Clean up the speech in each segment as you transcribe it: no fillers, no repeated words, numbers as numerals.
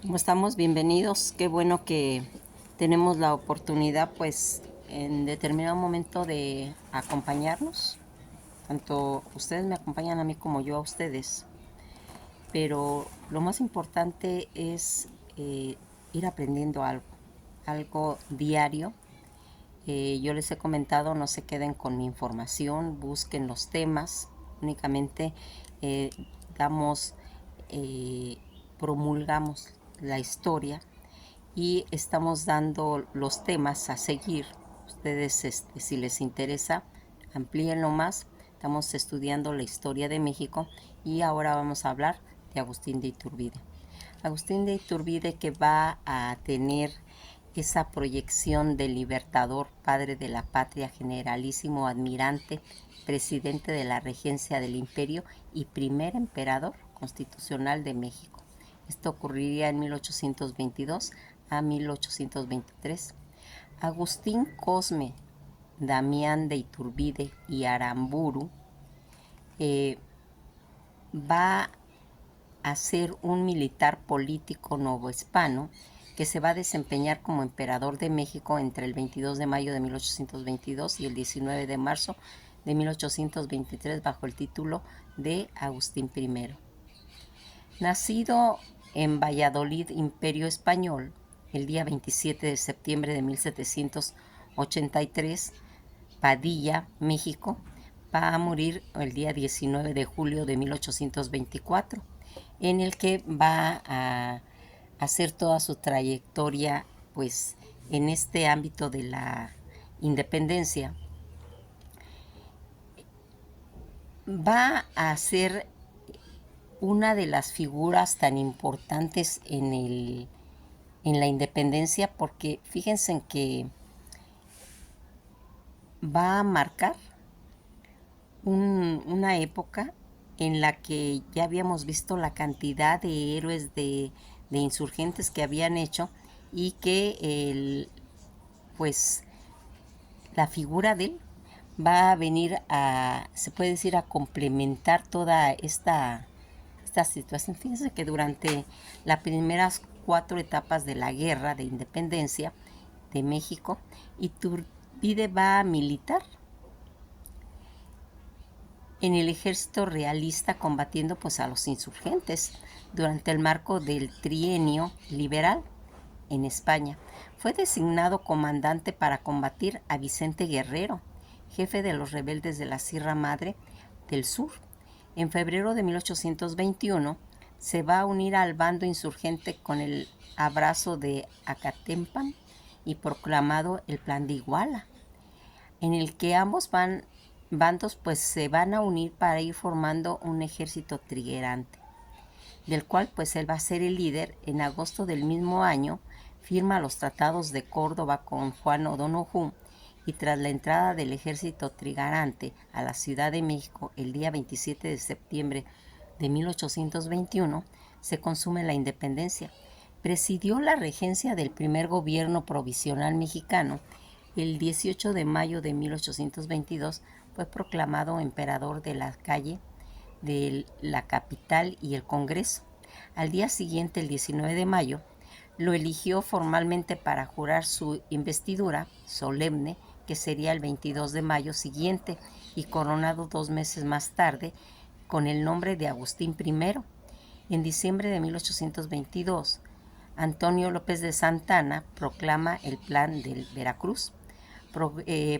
¿Cómo estamos? Bienvenidos. Qué bueno que tenemos la oportunidad, pues, en determinado momento de acompañarnos. Tanto ustedes me acompañan a mí como yo a ustedes. Pero lo más importante es ir aprendiendo algo diario. Yo les he comentado, no se queden con mi información, busquen los temas. Únicamente eh, damos, eh, promulgamos la historia y estamos dando los temas a seguir. Ustedes, si les interesa, amplíenlo más. Estamos estudiando la historia de México y ahora vamos a hablar de Agustín de Iturbide. Agustín de Iturbide, que va a tener esa proyección del libertador, padre de la patria, generalísimo admirante, presidente de la regencia del imperio y primer emperador constitucional de México. Esto ocurriría en 1822 a 1823. Agustín Cosme Damián de Iturbide y Aramburu eh, va a ser un militar político novohispano que se va a desempeñar como emperador de México entre el 22 de mayo de 1822 y el 19 de marzo de 1823 bajo el título de Agustín I. Nacido en Valladolid, Imperio Español, el día 27 de septiembre de 1783, Padilla, México, va a morir el día 19 de julio de 1824, en el que va a hacer toda su trayectoria, pues, en este ámbito de la independencia. Va a ser una de las figuras tan importantes en la independencia, porque fíjense en que va a marcar una época en la que ya habíamos visto la cantidad de héroes de insurgentes que habían hecho y que pues la figura de él va a venir a, se puede decir, a complementar toda esta situación. Fíjense que durante las primeras 4 etapas de la guerra de independencia de México, Iturbide va a militar en el ejército realista combatiendo pues a los insurgentes durante el marco del trienio liberal en España. Fue designado comandante para combatir a Vicente Guerrero, jefe de los rebeldes de la Sierra Madre del Sur. En febrero de 1821 se va a unir al bando insurgente con el abrazo de Acatempan y proclamado el Plan de Iguala, en el que ambos bandos pues se van a unir para ir formando un ejército trigerante, del cual pues él va a ser el líder. En agosto del mismo año firma los tratados de Córdoba con Juan O'Donoghue y tras la entrada del ejército trigarante a la Ciudad de México el día 27 de septiembre de 1821 se consume la independencia. Presidió la regencia del primer gobierno provisional mexicano. El 18 de mayo de 1822 fue proclamado emperador de la calle de la capital y el Congreso. Al día siguiente, el 19 de mayo, lo eligió formalmente para jurar su investidura solemne, que sería el 22 de mayo siguiente, y coronado 2 meses más tarde con el nombre de Agustín I. En diciembre de 1822, Antonio López de Santana proclama el Plan del Veracruz,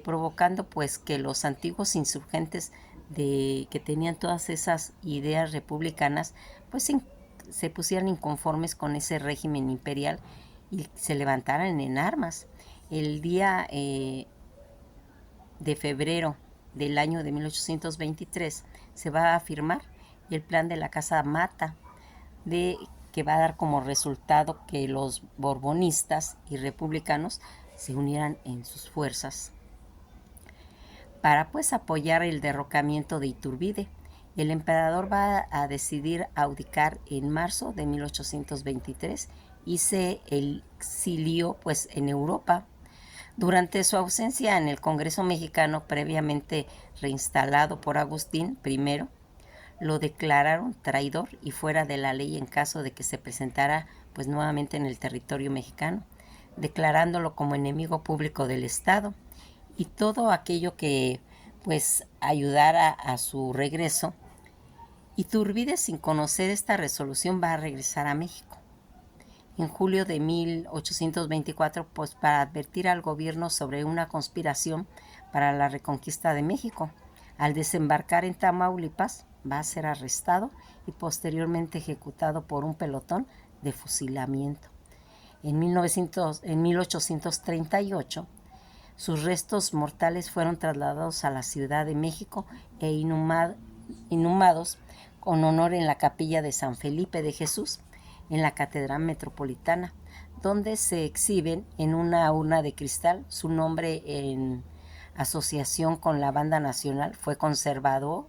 provocando pues que los antiguos insurgentes que tenían todas esas ideas republicanas pues se pusieran inconformes con ese régimen imperial y se levantaran en armas. El día de febrero del año de 1823 se va a firmar el plan de la Casa Mata, que va a dar como resultado que los borbonistas y republicanos se unieran en sus fuerzas para pues apoyar el derrocamiento de Iturbide. El emperador va a decidir abdicar en marzo de 1823 y se exilió pues en Europa. Durante su ausencia en el Congreso mexicano, previamente reinstalado por Agustín I, lo declararon traidor y fuera de la ley en caso de que se presentara pues nuevamente en el territorio mexicano, declarándolo como enemigo público del Estado, y todo aquello que pues ayudara a su regreso. Iturbide, sin conocer esta resolución, va a regresar a México en julio de 1824, pues para advertir al gobierno sobre una conspiración para la reconquista de México. Al desembarcar en Tamaulipas, va a ser arrestado y posteriormente ejecutado por un pelotón de fusilamiento. En 1838, sus restos mortales fueron trasladados a la Ciudad de México e inhumados con honor en la capilla de San Felipe de Jesús, en la Catedral Metropolitana, donde se exhiben en una urna de cristal. Su nombre, en asociación con la banda nacional, fue conservado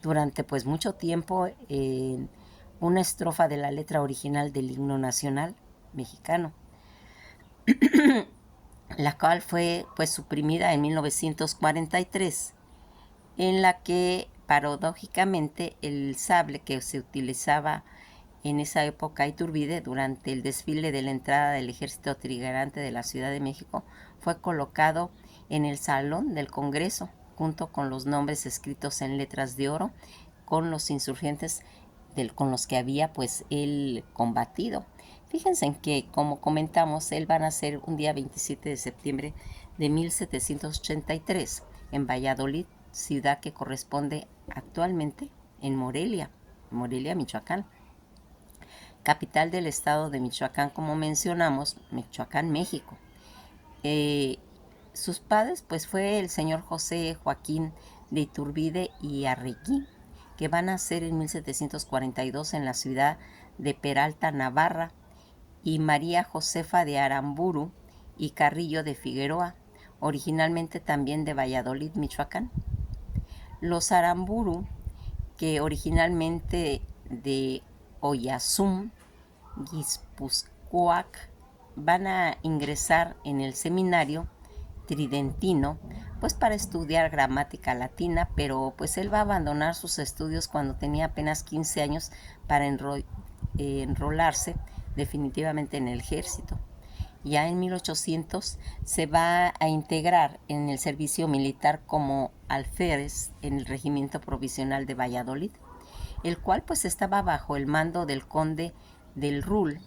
durante pues mucho tiempo en una estrofa de la letra original del himno nacional mexicano, la cual fue pues suprimida en 1943, en la que paradójicamente el sable que se utilizaba en esa época Iturbide durante el desfile de la entrada del ejército trigarante de la Ciudad de México fue colocado en el Salón del Congreso junto con los nombres escritos en letras de oro con los insurgentes con los que había pues él combatido. Fíjense en que, como comentamos, él va a nacer un día 27 de septiembre de 1783 en Valladolid, ciudad que corresponde actualmente en Morelia, Michoacán, capital del estado de Michoacán, como mencionamos, Michoacán, México. Sus padres pues fue el señor José Joaquín de Iturbide y Arregui, que van a nacer en 1742 en la ciudad de Peralta, Navarra, y María Josefa de Aramburu y Carrillo de Figueroa, originalmente también de Valladolid, Michoacán. Los Aramburu, que originalmente de Oyazum, Guipúzcoa, van a ingresar en el seminario tridentino pues para estudiar gramática latina, pero pues él va a abandonar sus estudios cuando tenía apenas 15 años para enrolarse definitivamente en el ejército. Ya en 1800 se va a integrar en el servicio militar como alférez en el Regimiento Provisional de Valladolid, el cual pues estaba bajo el mando del conde del Rul.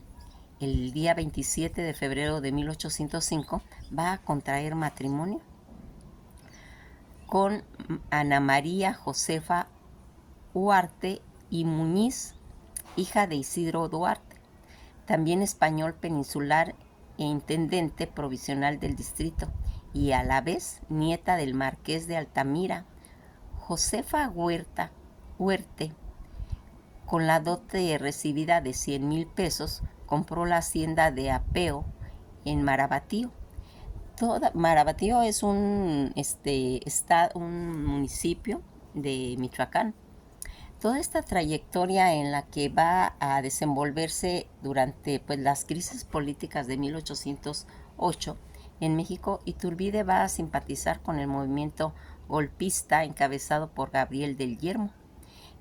El día 27 de febrero de 1805 va a contraer matrimonio con Ana María Josefa Huarte y Muñiz, hija de Isidro Duarte, también español peninsular e intendente provisional del distrito, y a la vez nieta del marqués de Altamira. Josefa Huerte, con la dote recibida de 100,000 pesos, compró la hacienda de Apeo en Marabatío. Marabatío es un municipio de Michoacán. Toda esta trayectoria en la que va a desenvolverse durante pues, las crisis políticas de 1808 en México, Iturbide va a simpatizar con el movimiento golpista encabezado por Gabriel del Yermo.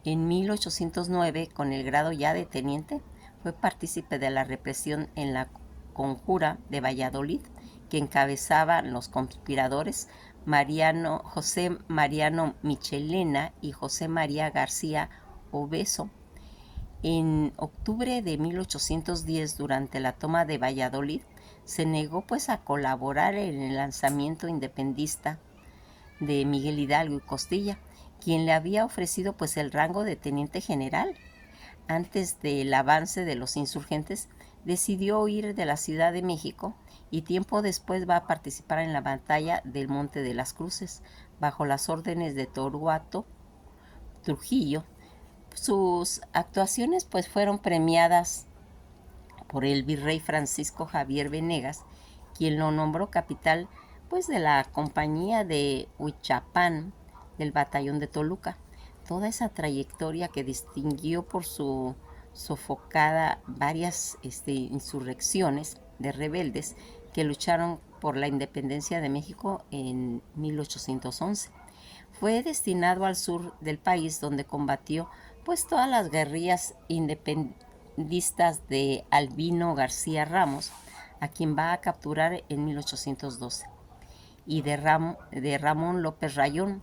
En 1809, con el grado ya de teniente, fue partícipe de la represión en la Conjura de Valladolid, que encabezaban los conspiradores José Mariano Michelena y José María García Obeso. En octubre de 1810, durante la toma de Valladolid, se negó pues a colaborar en el lanzamiento independentista de Miguel Hidalgo y Costilla, quien le había ofrecido pues el rango de teniente general. Antes del avance de los insurgentes, decidió huir de la Ciudad de México y tiempo después va a participar en la batalla del Monte de las Cruces, bajo las órdenes de Torcuato Trujillo. Sus actuaciones pues fueron premiadas por el virrey Francisco Javier Venegas, quien lo nombró capitán pues de la compañía de Huichapán del batallón de Toluca. Toda esa trayectoria que distinguió por su sofocada varias insurrecciones de rebeldes que lucharon por la independencia de México en 1811. Fue destinado al sur del país, donde combatió pues todas las guerrillas independistas de Albino García Ramos, a quien va a capturar en 1812, y de Ramón López Rayón,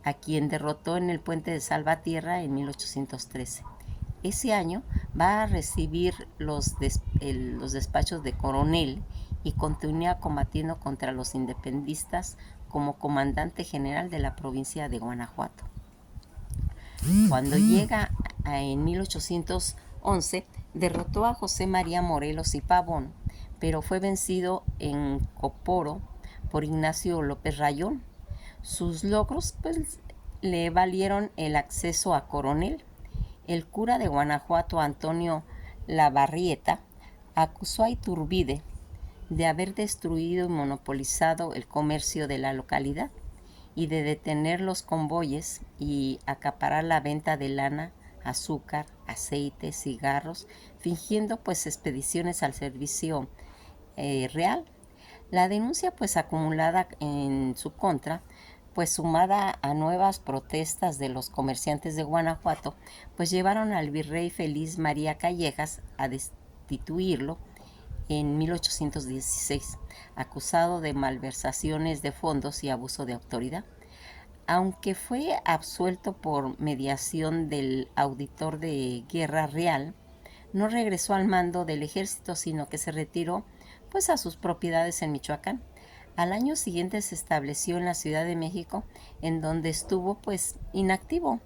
a quien derrotó en el puente de Salvatierra en 1813. Ese año va a recibir los despachos de coronel y continúa combatiendo contra los independistas como comandante general de la provincia de Guanajuato. Cuando llega en 1811, derrotó a José María Morelos y Pavón, pero fue vencido en Coporo por Ignacio López Rayón. Sus logros pues, le valieron el acceso a coronel. El cura de Guanajuato, Antonio Lavarrieta, acusó a Iturbide de haber destruido y monopolizado el comercio de la localidad y de detener los convoyes y acaparar la venta de lana, azúcar, aceite, cigarros, fingiendo pues expediciones al servicio real. La denuncia pues acumulada en su contra, pues sumada a nuevas protestas de los comerciantes de Guanajuato, pues llevaron al virrey Feliz María Callejas a destituirlo en 1816, acusado de malversaciones de fondos y abuso de autoridad. Aunque fue absuelto por mediación del auditor de guerra real, no regresó al mando del ejército, sino que se retiró pues a sus propiedades en Michoacán. Al año siguiente se estableció en la Ciudad de México, en donde estuvo pues inactivo.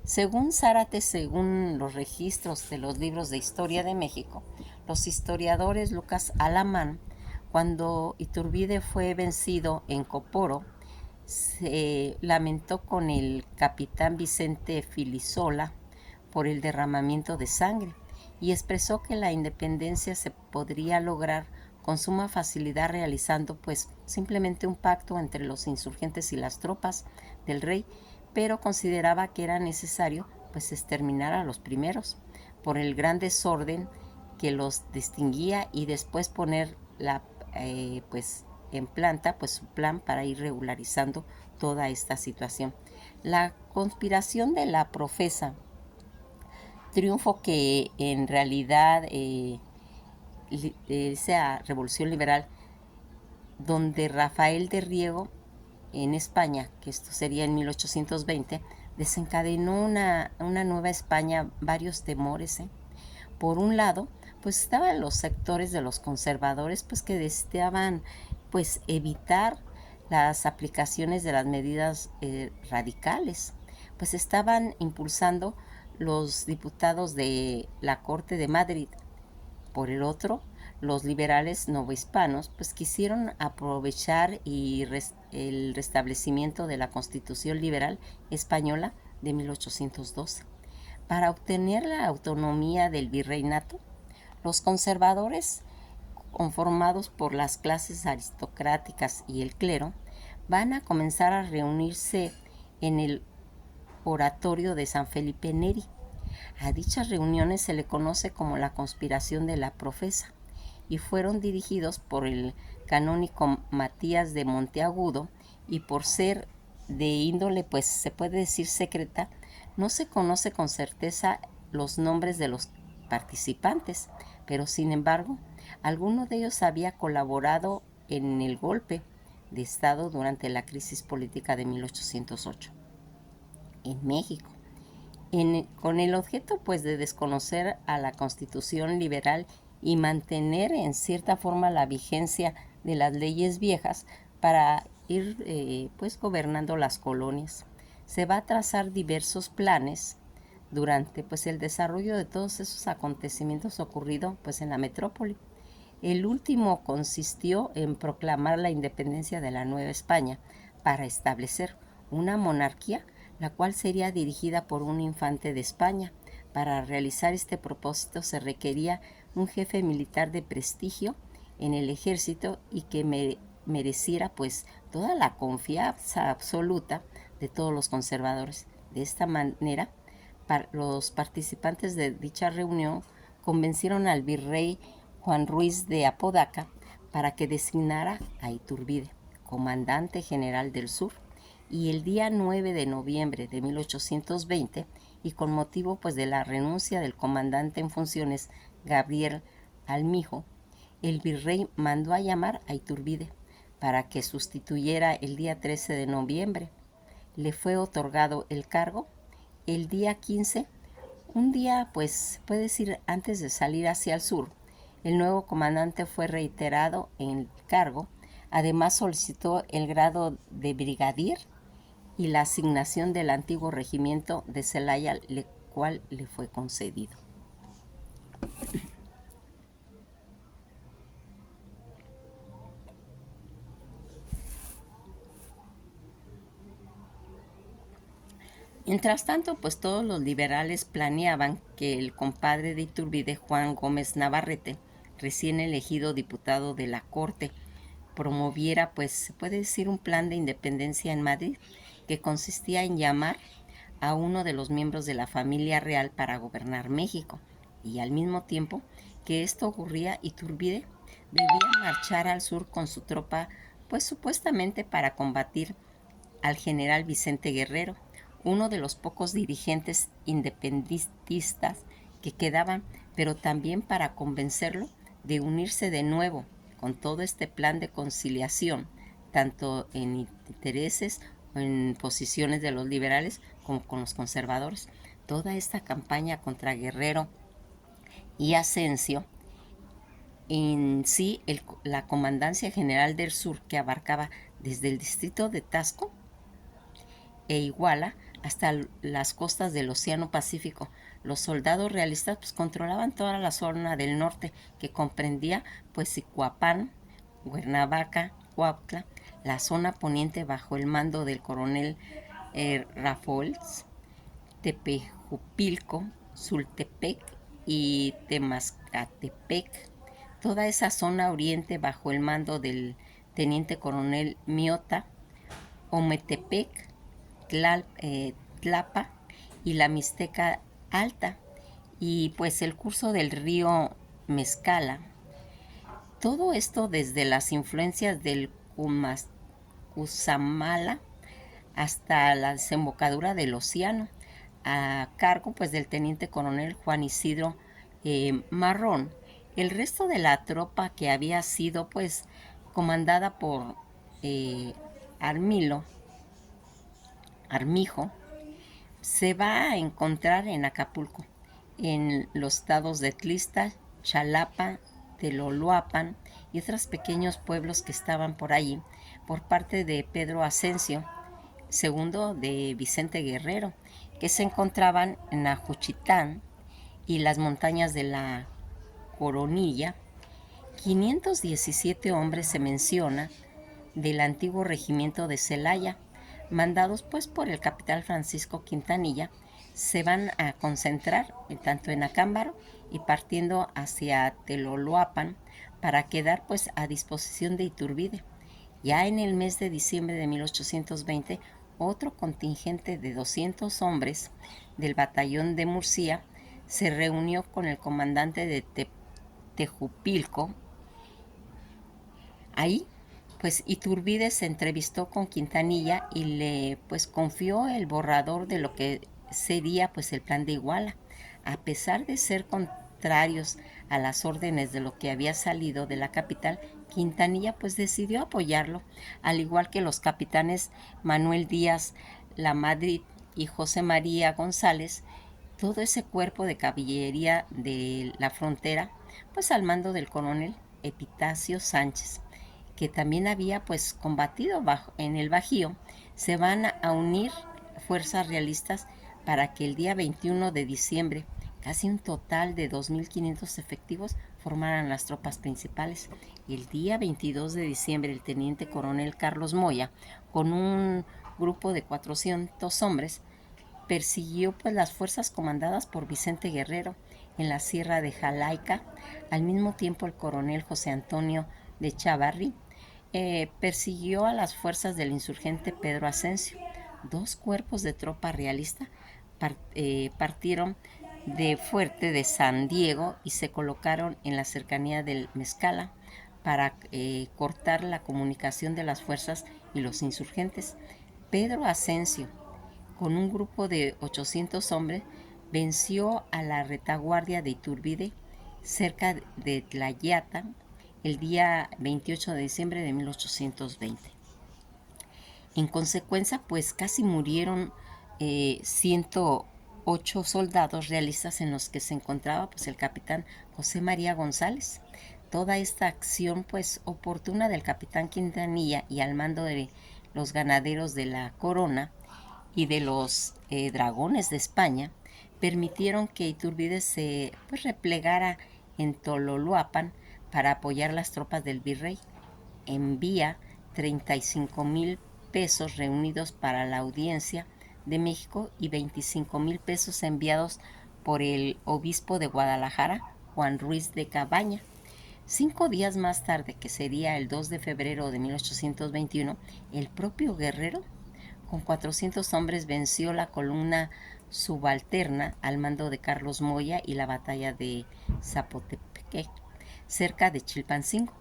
Según Zárate, según los registros de los libros de historia de México, los historiadores Lucas Alamán, cuando Iturbide fue vencido en Coporo, se lamentó con el capitán Vicente Filisola por el derramamiento de sangre y expresó que la independencia se podría lograr con suma facilidad realizando pues simplemente un pacto entre los insurgentes y las tropas del rey, pero consideraba que era necesario pues exterminar a los primeros por el gran desorden que los distinguía y después poner pues en planta pues su plan para ir regularizando toda esta situación. La conspiración de la profesa, triunfo que en realidad esa revolución liberal, donde Rafael de Riego en España, que esto sería en 1820, desencadenó una nueva España, varios temores. Por un lado, pues estaban los sectores de los conservadores, pues que deseaban pues evitar las aplicaciones de las medidas radicales, pues estaban impulsando los diputados de la Corte de Madrid. Por el otro, los liberales novohispanos pues quisieron aprovechar el restablecimiento de la Constitución Liberal Española de 1812. Para obtener la autonomía del virreinato, los conservadores, conformados por las clases aristocráticas y el clero, van a comenzar a reunirse en el oratorio de San Felipe Neri. A dichas reuniones se le conoce como la conspiración de la profesa y fueron dirigidos por el canónigo Matías de Monteagudo, y por ser de índole pues se puede decir secreta, no se conoce con certeza los nombres de los participantes, pero sin embargo, alguno de ellos había colaborado en el golpe de Estado durante la crisis política de 1808 en México, con el objeto pues de desconocer a la Constitución liberal y mantener en cierta forma la vigencia de las leyes viejas para ir pues gobernando las colonias. Se va a trazar diversos planes durante pues el desarrollo de todos esos acontecimientos ocurridos pues en la metrópoli. El último consistió en proclamar la independencia de la Nueva España para establecer una monarquía, la cual sería dirigida por un infante de España. Para realizar este propósito se requería un jefe militar de prestigio en el ejército y que mereciera pues toda la confianza absoluta de todos los conservadores. De esta manera, los participantes de dicha reunión convencieron al virrey Juan Ruiz de Apodaca para que designara a Iturbide comandante general del sur, y el día 9 de noviembre de 1820 y con motivo pues de la renuncia del comandante en funciones Gabriel Almijo, el virrey mandó a llamar a Iturbide para que sustituyera el día 13 de noviembre. Le fue otorgado el cargo el día 15, un día pues puede decir antes de salir hacia el sur. El nuevo comandante fue reiterado en el cargo. Además solicitó el grado de brigadier y la asignación del antiguo regimiento de Celaya, el cual le fue concedido. Mientras tanto, pues todos los liberales planeaban que el compadre de Iturbide, Juan Gómez Navarrete, recién elegido diputado de la Corte, promoviera, pues se puede decir, un plan de independencia en Madrid que consistía en llamar a uno de los miembros de la familia real para gobernar México. Y al mismo tiempo que esto ocurría, Iturbide debía marchar al sur con su tropa, pues supuestamente para combatir al general Vicente Guerrero, uno de los pocos dirigentes independentistas que quedaban, pero también para convencerlo de unirse de nuevo con todo este plan de conciliación, tanto en intereses o en posiciones de los liberales como con los conservadores. Toda esta campaña contra Guerrero y Asensio, en sí la Comandancia General del Sur, que abarcaba desde el distrito de Tasco e Iguala hasta las costas del Océano Pacífico. Los soldados realistas pues controlaban toda la zona del norte, que comprendía pues Cicuapán, Cuernavaca, Cuautla, la zona poniente bajo el mando del coronel Rafols, Tepejupilco, Sultepec y Temascatepec, toda esa zona oriente bajo el mando del teniente coronel Miota, Ometepec, Tlapa y la Mixteca Alta, y pues el curso del río Mezcala. Todo esto desde las influencias del Cusamala hasta la desembocadura del océano, a cargo pues del teniente coronel Juan Isidro Marrón. El resto de la tropa, que había sido pues comandada por Armijo, se va a encontrar en Acapulco, en los estados de Tlixta, Xalapa, Teloloapan y otros pequeños pueblos que estaban por allí, por parte de Pedro Asensio, segundo de Vicente Guerrero, que se encontraban en Ajuchitán y las montañas de la Coronilla. 517 hombres se menciona del antiguo regimiento de Celaya, mandados pues por el capitán Francisco Quintanilla, se van a concentrar tanto en Acámbaro y partiendo hacia Teloloapan para quedar pues a disposición de Iturbide. Ya en el mes de diciembre de 1820, otro contingente de 200 hombres del batallón de Murcia se reunió con el comandante de Tejupilco. Ahí pues Iturbide se entrevistó con Quintanilla y le pues confió el borrador de lo que sería pues el plan de Iguala. A pesar de ser contrarios a las órdenes de lo que había salido de la capital, Quintanilla pues decidió apoyarlo, al igual que los capitanes Manuel Díaz Lamadrid y José María González, todo ese cuerpo de caballería de la frontera, pues al mando del coronel Epitacio Sánchez, que también había pues combatido en el Bajío. Se van a unir fuerzas realistas para que el día 21 de diciembre casi un total de 2.500 efectivos formaran las tropas principales. Y el día 22 de diciembre el teniente coronel Carlos Moya, con un grupo de 400 hombres, persiguió pues las fuerzas comandadas por Vicente Guerrero en la sierra de Jalaica. Al mismo tiempo el coronel José Antonio de Chavarri persiguió a las fuerzas del insurgente Pedro Asensio. Dos cuerpos de tropa realista partieron de Fuerte de San Diego y se colocaron en la cercanía del Mezcala para cortar la comunicación de las fuerzas y los insurgentes. Pedro Asensio, con un grupo de 800 hombres, venció a la retaguardia de Iturbide cerca de Tlayata el día 28 de diciembre de 1820. En consecuencia, pues casi murieron 108 soldados realistas, en los que se encontraba pues el capitán José María González. Toda esta acción pues oportuna del capitán Quintanilla y al mando de los ganaderos de la Corona y de los dragones de España permitieron que Iturbide se pues replegara en Tololoapan para apoyar las tropas del virrey. Envía 35,000 pesos reunidos para la audiencia de México y 25,000 pesos enviados por el obispo de Guadalajara, Juan Ruiz de Cabaña. 5 días más tarde, que sería el 2 de febrero de 1821, el propio Guerrero, con 400 hombres, venció la columna subalterna al mando de Carlos Moya y la batalla de Zapotepeque, cerca de Chilpancingo.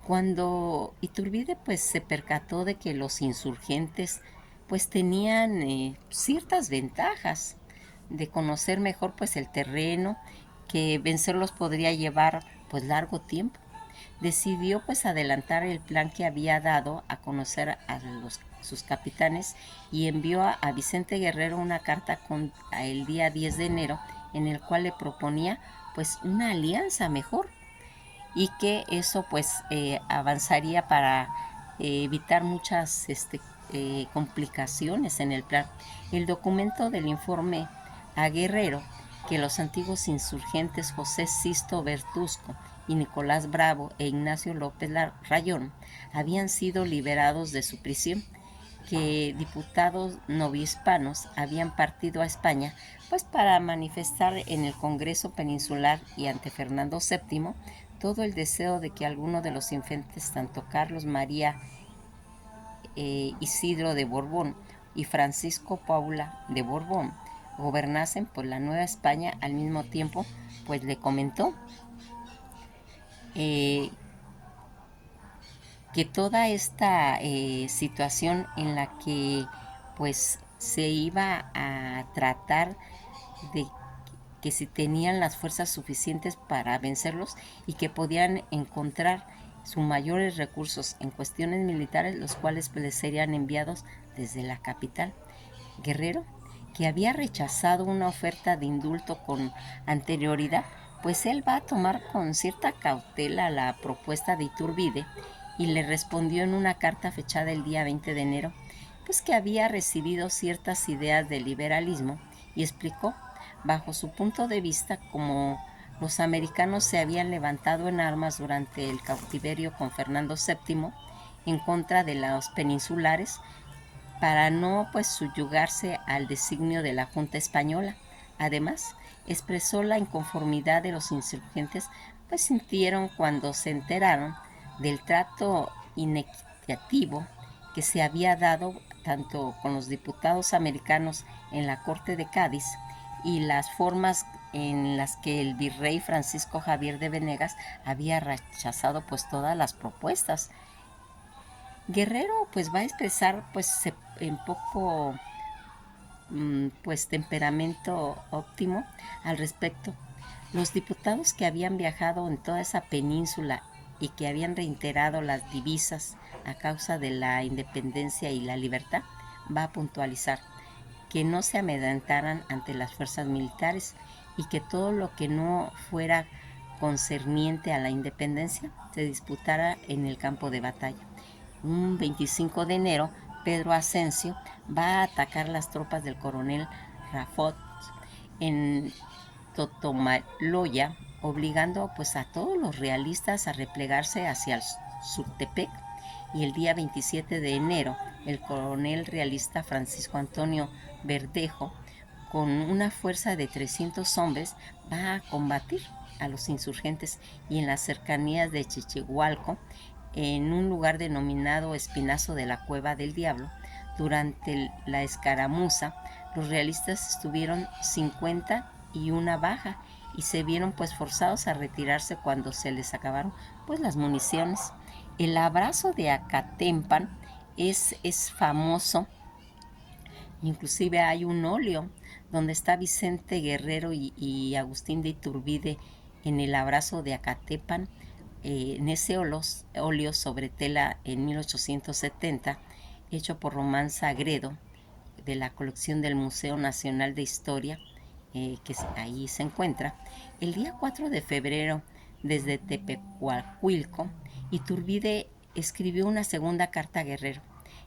Cuando Iturbide pues se percató de que los insurgentes pues tenían ciertas ventajas de conocer mejor pues el terreno, que vencerlos podría llevar pues largo tiempo, decidió pues adelantar el plan que había dado a conocer a sus capitanes, y envió a Vicente Guerrero una carta el día 10 de enero en el cual le proponía pues una alianza mejor, y que eso pues avanzaría para evitar muchas complicaciones en el plan. El documento del informe a Guerrero que los antiguos insurgentes José Sisto Bertusco y Nicolás Bravo e Ignacio López Rayón habían sido liberados de su prisión, que diputados novohispanos habían partido a España pues para manifestar en el Congreso Peninsular y ante Fernando VII todo el deseo de que alguno de los infantes, tanto Carlos María Isidro de Borbón y Francisco Paula de Borbón, gobernasen por la Nueva España al mismo tiempo. Pues le comentó que toda esta situación en la que pues se iba a tratar de que si tenían las fuerzas suficientes para vencerlos, y que podían encontrar sus mayores recursos en cuestiones militares, los cuales pues les serían enviados desde la capital. Guerrero, que había rechazado una oferta de indulto con anterioridad, pues él va a tomar con cierta cautela la propuesta de Iturbide, y le respondió en una carta fechada el día 20 de enero, pues que había recibido ciertas ideas del liberalismo, y explicó, bajo su punto de vista, cómo los americanos se habían levantado en armas durante el cautiverio con Fernando VII en contra de los peninsulares, para no pues subyugarse al designio de la Junta Española. Además, expresó la inconformidad de los insurgentes, pues sintieron cuando se enteraron del trato inequitativo que se había dado tanto con los diputados americanos en la Corte de Cádiz, y las formas en las que el virrey Francisco Javier de Venegas había rechazado pues todas las propuestas. Guerrero pues va a expresar pues en poco pues temperamento óptimo al respecto. Los diputados que habían viajado en toda esa península y que habían reiterado las divisas a causa de la independencia y la libertad, va a puntualizar que no se amedrentaran ante las fuerzas militares, y que todo lo que no fuera concerniente a la independencia se disputara en el campo de batalla. Un 25 de enero, Pedro Asensio va a atacar las tropas del coronel Rafot en Totomaloya, obligando pues a todos los realistas a replegarse hacia el Surtepec. Y el día 27 de enero, el coronel realista Francisco Antonio Verdejo, con una fuerza de 300 hombres, va a combatir a los insurgentes, y en las cercanías de Chichihualco, en un lugar denominado Espinazo de la Cueva del Diablo, durante la escaramuza, los realistas estuvieron 50 y una baja, y se vieron pues forzados a retirarse cuando se les acabaron pues las municiones. El abrazo de Acatempan es famoso Inclusive hay un óleo donde está Vicente Guerrero y Agustín de Iturbide en el abrazo de Acatepan, en ese óleo sobre tela en 1870, hecho por Román Sagredo, de la colección del Museo Nacional de Historia, que ahí se encuentra. El día 4 de febrero, desde Tepecuacuilco, Iturbide escribió una segunda carta a Guerrero,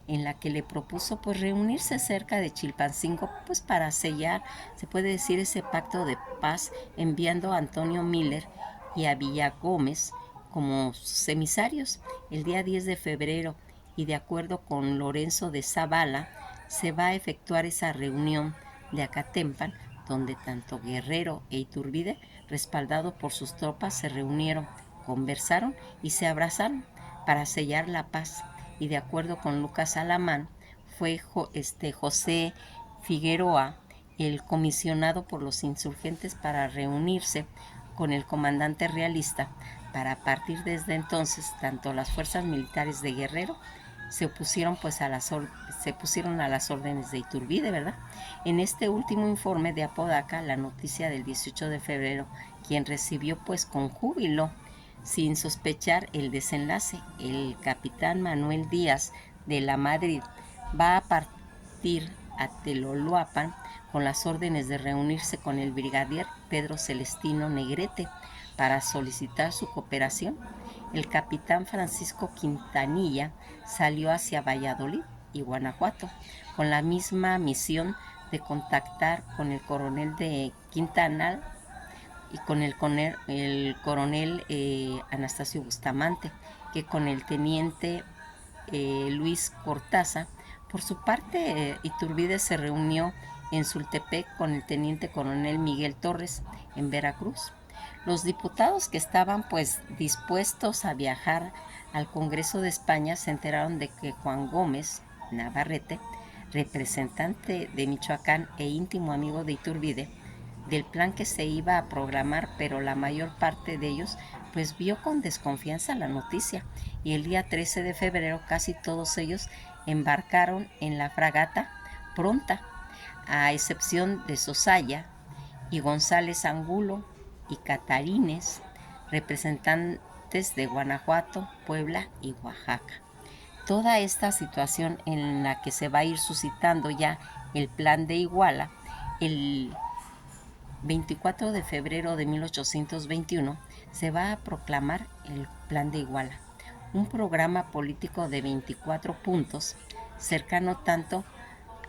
en la que le propuso pues reunirse cerca de Chilpancingo pues para sellar, se puede decir, ese pacto de paz, enviando a Antonio Miller y a Villagómez como sus emisarios. El día 10 de febrero, y de acuerdo con Lorenzo de Zavala, se va a efectuar esa reunión de Acatempan, donde tanto Guerrero e Iturbide, respaldados por sus tropas, se reunieron, conversaron y se abrazaron para sellar la paz. Y de acuerdo con Lucas Alamán, fue José Figueroa el comisionado por los insurgentes para reunirse con el comandante realista, para a partir desde entonces tanto las fuerzas militares de Guerrero se pusieron a las órdenes de Iturbide, ¿verdad? En este último informe de Apodaca, la noticia del 18 de febrero, quien recibió pues con júbilo, sin sospechar el desenlace, el capitán Manuel Díaz de la Madrid va a partir a Teloloapan con las órdenes de reunirse con el brigadier Pedro Celestino Negrete para solicitar su cooperación. El capitán Francisco Quintanilla salió hacia Valladolid y Guanajuato con la misma misión de contactar con el coronel de Quintanal y con el coronel Anastasio Bustamante, que con el teniente Luis Cortázar. Por su parte, Iturbide se reunió en Sultepec con el teniente coronel Miguel Torres en Veracruz. Los diputados que estaban pues dispuestos a viajar al Congreso de España se enteraron de que Juan Gómez Navarrete, representante de Michoacán e íntimo amigo de Iturbide, del plan que se iba a programar, pero la mayor parte de ellos pues vio con desconfianza la noticia, y el día 13 de febrero casi todos ellos embarcaron en la fragata Pronta, a excepción de Sosaya y González Angulo y Catarines, representantes de Guanajuato, Puebla y Oaxaca. Toda esta situación en la que se va a ir suscitando ya el plan de Iguala, el 24 de febrero de 1821 se va a proclamar el Plan de Iguala, un programa político de 24 puntos, cercano tanto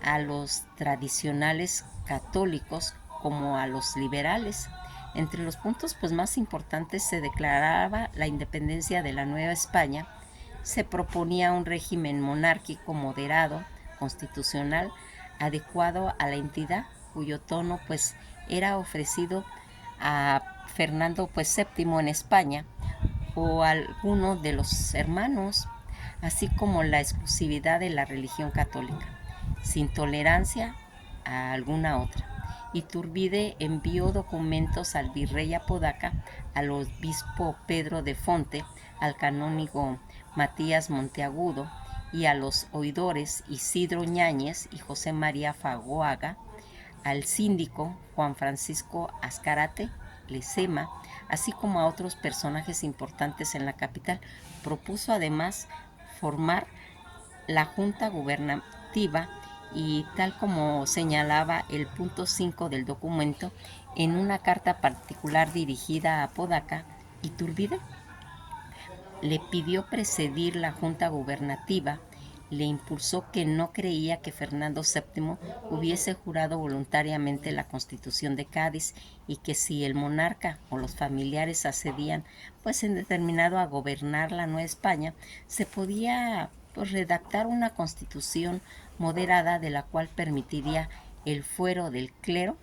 a los tradicionales católicos como a los liberales. Entre los puntos pues, más importantes se declaraba la independencia de la Nueva España, se proponía un régimen monárquico moderado, constitucional, adecuado a la entidad, cuyo tono pues era ofrecido a Fernando pues VII en España o a alguno de los hermanos, así como la exclusividad de la religión católica, sin tolerancia a alguna otra. Iturbide envió documentos al virrey Apodaca, al obispo Pedro de Fonte, al canónigo Matías Monteagudo y a los oidores Isidro Ñáñez y José María Fagoaga, al síndico Juan Francisco Azcárate Lecema, así como a otros personajes importantes en la capital. Propuso además formar la Junta Gubernativa y, tal como señalaba el punto 5 del documento, en una carta particular dirigida a Apodaca, Iturbide le pidió presidir la Junta Gubernativa, le impulsó que no creía que Fernando VII hubiese jurado voluntariamente la Constitución de Cádiz y que si el monarca o los familiares accedían pues en determinado a gobernar la Nueva España, se podía pues redactar una constitución moderada de la cual permitiría el fuero del clero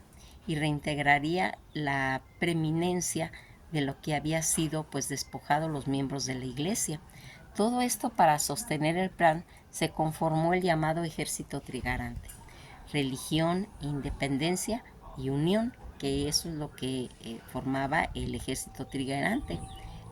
y reintegraría la preeminencia de lo que había sido pues despojado los miembros de la Iglesia. Todo esto para sostener el plan se conformó el llamado Ejército Trigarante, religión, independencia y unión, que eso es lo que formaba el Ejército Trigarante.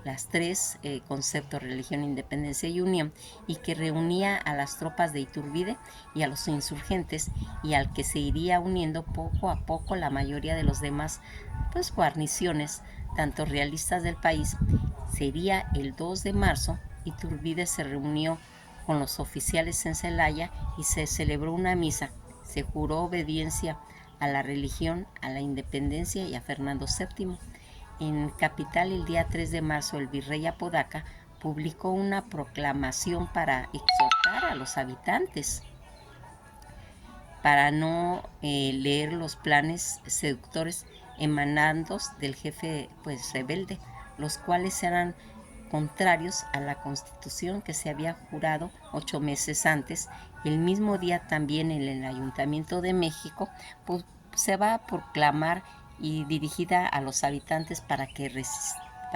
las tres, conceptos: religión, independencia y unión, y que reunía a las tropas de Iturbide y a los insurgentes, y al que se iría uniendo poco a poco la mayoría de los demás, pues, guarniciones, tanto realistas del país. Sería el 2 de marzo, Iturbide se reunió con los oficiales en Celaya y se celebró una misa. Se juró obediencia a la religión, a la independencia y a Fernando VII. En Capital, el día 3 de marzo, el virrey Apodaca publicó una proclamación para exhortar a los habitantes para no leer los planes seductores emanados del jefe, pues, rebelde, los cuales eran contrarios a la Constitución que se había jurado 8 meses antes. El mismo día también en el Ayuntamiento de México, pues, se va a proclamar y dirigida a los habitantes para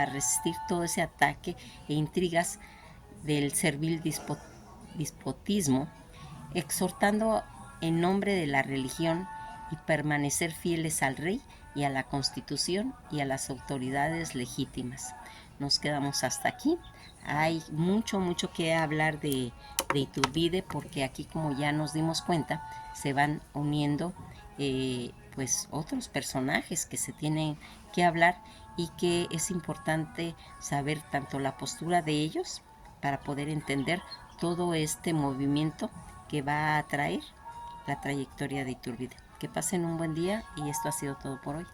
resistir todo ese ataque e intrigas del servil despotismo, exhortando en nombre de la religión y permanecer fieles al rey y a la Constitución y a las autoridades legítimas. Nos quedamos hasta aquí. Hay mucho, mucho que hablar de Iturbide, porque aquí, como ya nos dimos cuenta, se van uniendo, pues, otros personajes que se tienen que hablar, y que es importante saber tanto la postura de ellos para poder entender todo este movimiento que va a traer la trayectoria de Iturbide. Que pasen un buen día, y esto ha sido todo por hoy.